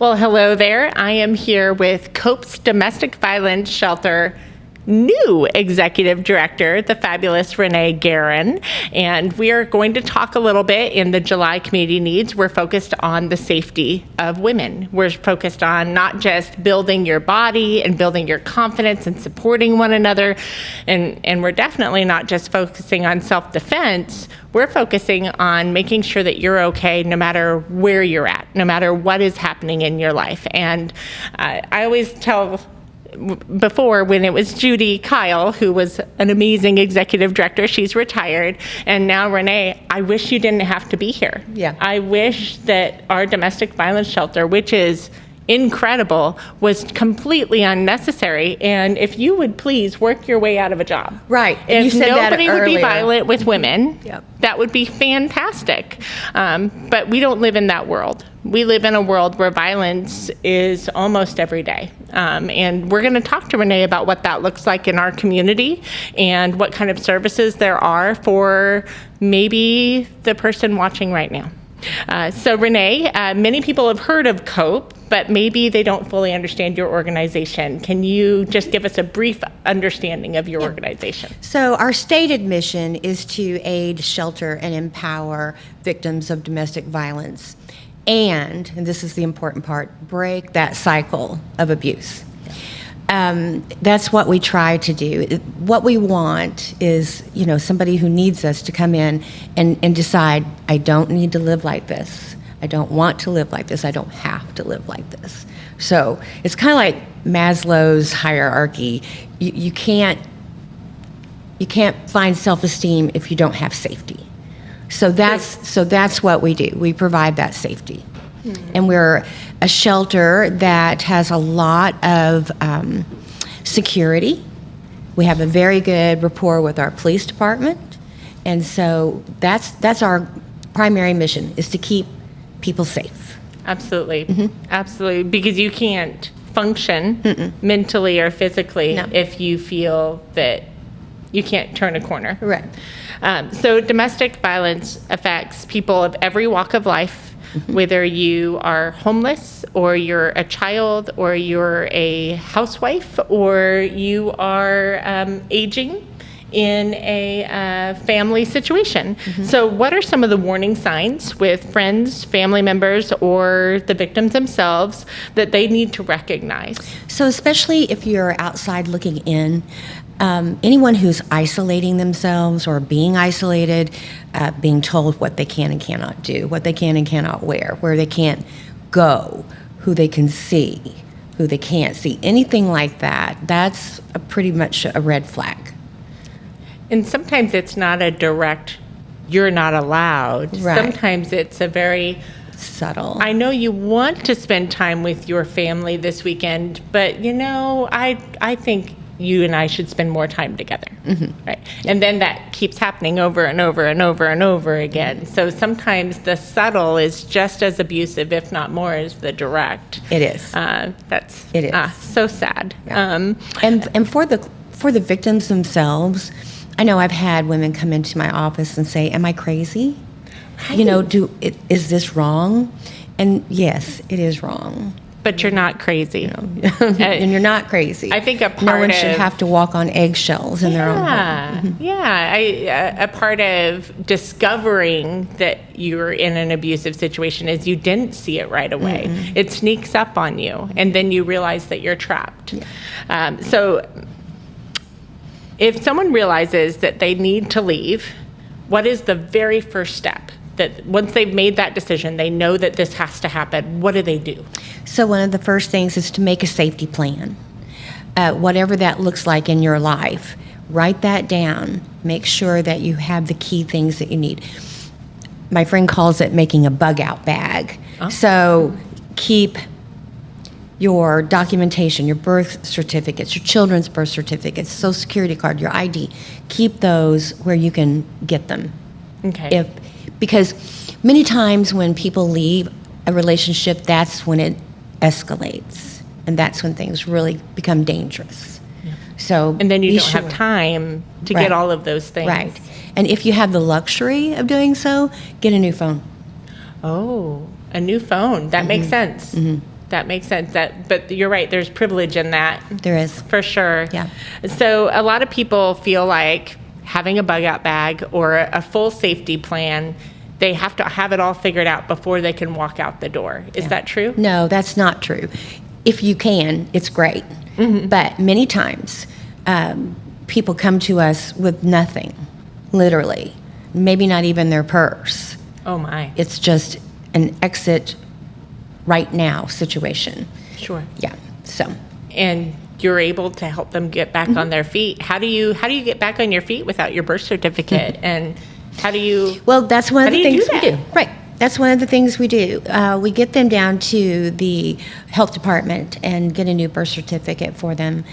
Well, hello there. I am here with COPE's Domestic Violence Shelter new executive director, the fabulous Renee Garron, and we are going to talk a little bit in the July Community Needs. We're focused on the safety of women. We're focused on not just building your body and building your confidence and supporting one another, and we're definitely not just focusing on self-defense. We're focusing on making sure that you're okay no matter where you're at, no matter what is happening in your life. And I always tell before, when it was Judy Kyle, who was an amazing executive director, she's retired, and now Renee, I wish you didn't have to be here. Yeah. I wish that our domestic violence shelter, which is incredible, was completely unnecessary, and if you would please work your way out of a job. Right. If you said nobody that would be earlier. violent with women, Yep. that would be fantastic. But we don't live in that world. We live in a world where violence is almost every day. And we're going to talk to Renee about what that looks like in our community and what kind of services there are for maybe the person watching right now. So Renee, many people have heard of COPE, but maybe they don't fully understand your organization. Can you just give us a brief understanding of your organization? So our stated mission is to aid, shelter, and empower victims of domestic violence. And this is the important part, break that cycle of abuse. That's what we try to do. What we want is, somebody who needs us to come in and decide, I don't need to live like this. I don't want to live like this. I don't have to live like this. So it's kind of like Maslow's hierarchy. You can't find self-esteem if you don't have safety. So that's what we do. We provide that safety. Mm-hmm. And we're a shelter that has a lot of security. We have a very good rapport with our police department. And so that's our primary mission, is to keep people safe. Absolutely. Mm-hmm. Absolutely. Because you can't function mentally or physically if you feel that you can't turn a corner. Right. So domestic violence affects people of every walk of life, whether you are homeless or you're a child or you're a housewife or you are aging in a family situation. Mm-hmm. So what are some of the warning signs with friends, family members, or the victims themselves that they need to recognize? So especially if you're outside looking in, anyone who's isolating themselves or being isolated, being told what they can and cannot do, what they can and cannot wear, where they can't go, who they can see, who they can't see, anything like that, that's pretty much a red flag. And sometimes it's not a direct, you're not allowed. Right. Sometimes it's a very subtle. I know you want to spend time with your family this weekend, but I think you and I should spend more time together, right? And then that keeps happening over and over and over and over again. So sometimes the subtle is just as abusive, if not more, as the direct. It is. It is so sad. Yeah. And for the victims themselves, I know I've had women come into my office and say, "Am I crazy? Right. Is this wrong?" And yes, it is wrong. But you're not crazy. And you're not crazy. I think no one should have to walk on eggshells in their own home. A part of discovering that you're in an abusive situation is you didn't see it right away. Mm-hmm. It sneaks up on you, and then you realize that you're trapped. Yeah. So if someone realizes that they need to leave, what is the very first step? That once they've made that decision, they know that this has to happen, what do they do? So one of the first things is to make a safety plan. Whatever that looks like in your life, write that down. Make sure that you have the key things that you need. My friend calls it making a bug-out bag. Oh. So keep your documentation, your birth certificates, your children's birth certificates, Social Security card, your ID. Keep those where you can get them. Okay. Because many times when people leave a relationship, that's when it escalates, and that's when things really become dangerous. Yeah. So, and then you don't have time to get all of those things. Right. And if you have the luxury of doing so, get a new phone. Oh, a new phone. That makes sense. Mm-hmm. That makes sense. But you're right. There's privilege in that. There is. For sure. Yeah. So a lot of people feel like having a bug out bag or a full safety plan, they have to have it all figured out before they can walk out the door. Is that true? No, that's not true. If you can, it's great. But many times, people come to us with nothing, literally, maybe not even their purse. Oh, my. It's just an exit right now situation. Sure. Yeah. So. And you're able to help them get back on their feet. How do you get back on your feet without your birth certificate? And how do you? Well, that's one of the things we that? do. Right. That's one of the things we do. We get them down to the health department and get a new birth certificate for them.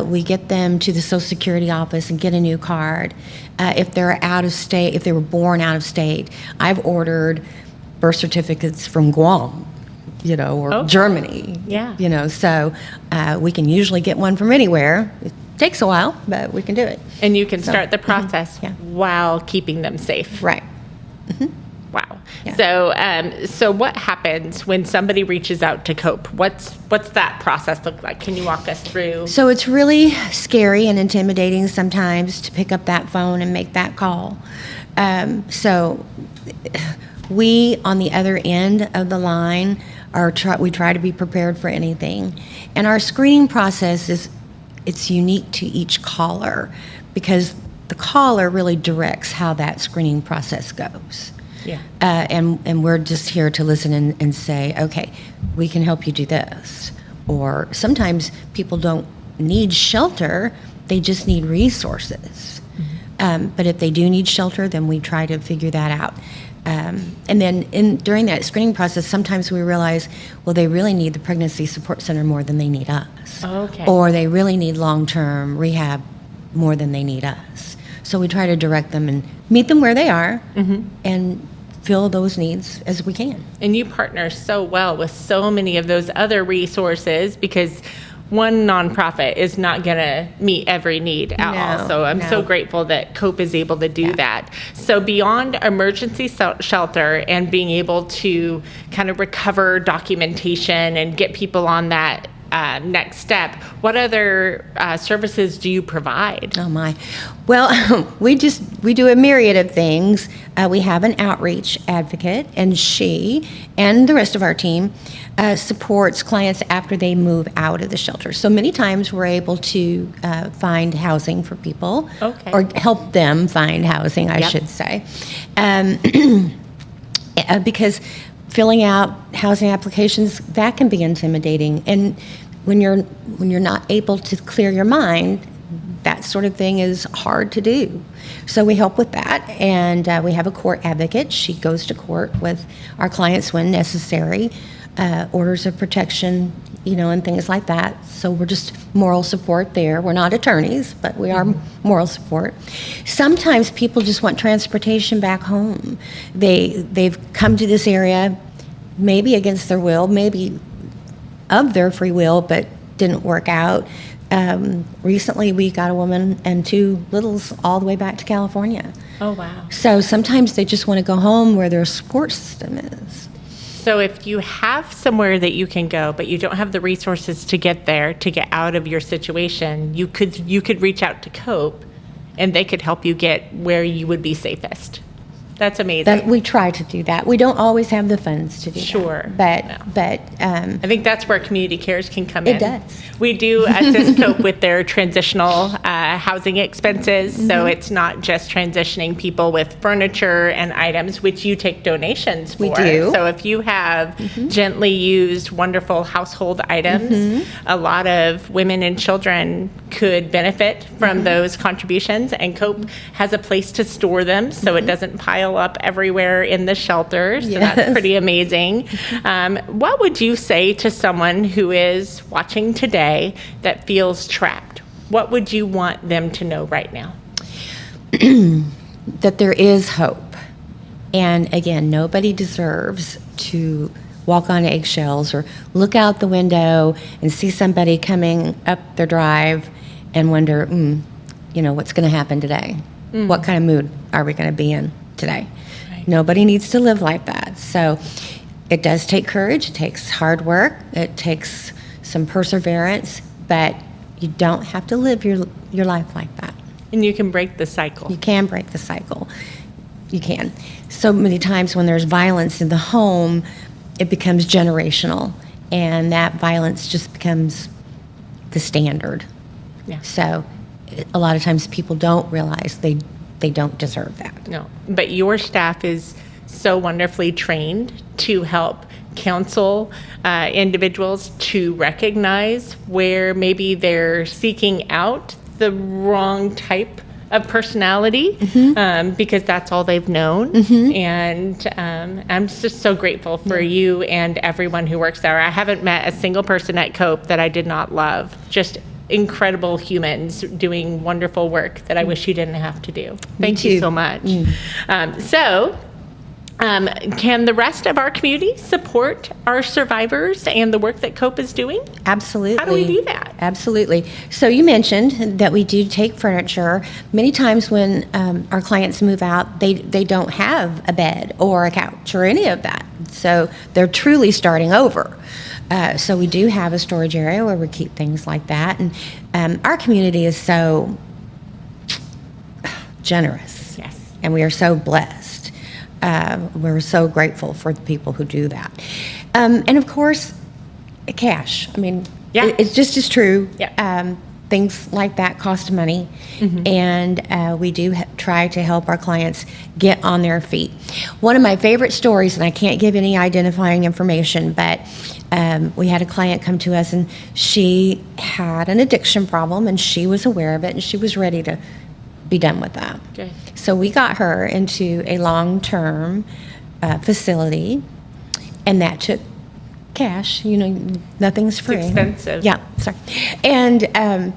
We get them to the Social Security office and get a new card. If they're out of state, if they were born out of state, I've ordered birth certificates from Guam, or Germany. Yeah. So we can usually get one from anywhere. It takes a while, but we can do it. And you can start the process Yeah. while keeping them safe. Right. Wow. Yeah. So what happens when somebody reaches out to COPE? What's that process look like? Can you walk us through? So it's really scary and intimidating sometimes to pick up that phone and make that call. So we, on the other end of the line, we try to be prepared for anything. And our screening process it's unique to each caller because the caller really directs how that screening process goes. Yeah. And we're just here to listen and say, okay, we can help you do this. Or sometimes people don't need shelter, they just need resources. But if they do need shelter, then we try to figure that out. And then during that screening process, sometimes we realize, well, they really need the pregnancy support center more than they need us. Okay. Or they really need long-term rehab more than they need us. So we try to direct them and meet them where they are and fill those needs as we can. And you partner so well with so many of those other resources because one nonprofit is not going to meet every need at all. So I'm so grateful that COPE is able to do that. So beyond emergency shelter and being able to kind of recover documentation and get people on that next step, what other services do you provide? Oh my. Well, we do a myriad of things. We have an outreach advocate, and she and the rest of our team supports clients after they move out of the shelter. So many times we're able to find housing for people, or help them find housing, I should say, because filling out housing applications, that can be intimidating. And when you're not able to clear your mind, that sort of thing is hard to do. So we help with that, and we have a court advocate. She goes to court with our clients when necessary, orders of protection, and things like that. So we're just moral support there. We're not attorneys, but we are moral support. Sometimes people just want transportation back home. They've come to this area maybe against their will, maybe of their free will, but didn't work out. Recently, we got a woman and two littles all the way back to California. Oh, wow. So sometimes they just want to go home where their support system is. So if you have somewhere that you can go, but you don't have the resources to get there, to get out of your situation, you could reach out to COPE, and they could help you get where you would be safest. That's amazing. We try to do that. We don't always have the funds to do that. But I think that's where Community Cares can come in. It does. We do assist COPE with their transitional housing expenses, so it's not just transitioning people with furniture and items, which you take donations for. We do. So if you have gently used, wonderful household items, a lot of women and children could benefit from those contributions, and COPE has a place to store them so it doesn't pile up everywhere in the shelter. So that's pretty amazing. What would you say to someone who is watching today that feels trapped? What would you want them to know right now? That there is hope. And again, nobody deserves to walk on eggshells or look out the window and see somebody coming up their drive and wonder, what's going to happen today? What kind of mood are we going to be in today? Right. Nobody needs to live like that. So It does take courage. It takes hard work. It takes some perseverance, but you don't have to live your life like that. And you can break the cycle. You can break the cycle. You can. So many times when there's violence in the home, it becomes generational, and that violence just becomes the standard. Yeah. So a lot of times people don't realize they don't deserve that. No, but your staff is so wonderfully trained to help counsel individuals to recognize where maybe they're seeking out the wrong type of personality, because that's all they've known. And I'm just so grateful for you and everyone who works there. I haven't met a single person at Cope that I did not love. Just incredible humans doing wonderful work that I wish you didn't have to do. Thank you so much. Can the rest of our community support our survivors and the work that Cope is doing? Absolutely. How do we do that? Absolutely. So you mentioned that we do take furniture. Many times when our clients move out, they don't have a bed or a couch or any of that. So they're truly starting over. So we do have a storage area where we keep things like that. And our community is so generous. Yes. And we are so blessed. We're so grateful for the people who do that. And of course, cash. I mean, it's just as true. Yeah. Things like that cost money. And we do try to help our clients get on their feet. One of my favorite stories, and I can't give any identifying information, but we had a client come to us, and she had an addiction problem, and she was aware of it, and she was ready to be done with that. Okay. So we got her into a long-term facility, and that took cash. You know, nothing's free. It's expensive. Yeah, sorry. And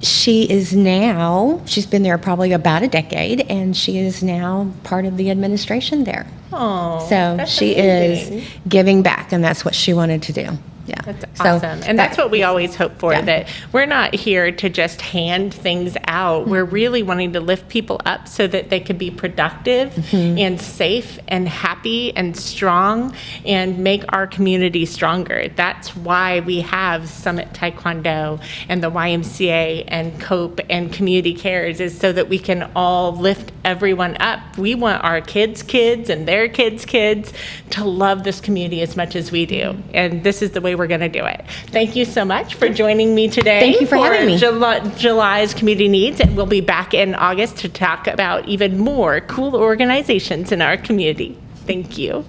she's been there probably about a decade, and she is now part of the administration there. Oh, So that's she amazing. is giving back, and that's what she wanted to do. Yeah. That's So awesome. And that's what we always hope for, Yeah. that we're not here to just hand things out. We're really wanting to lift people up so that they can be productive and safe and happy and strong and make our community stronger. That's why we have Summit Taekwondo and the YMCA and COPE and Community Cares, is so that we can all lift everyone up. We want our kids' kids and their kids' kids to love this community as much as we do. And this is the way we're going to do it. Thank you so much for joining me today. Thank you for having me. July's Community Needs. And we'll be back in August to talk about even more cool organizations in our community. Thank you.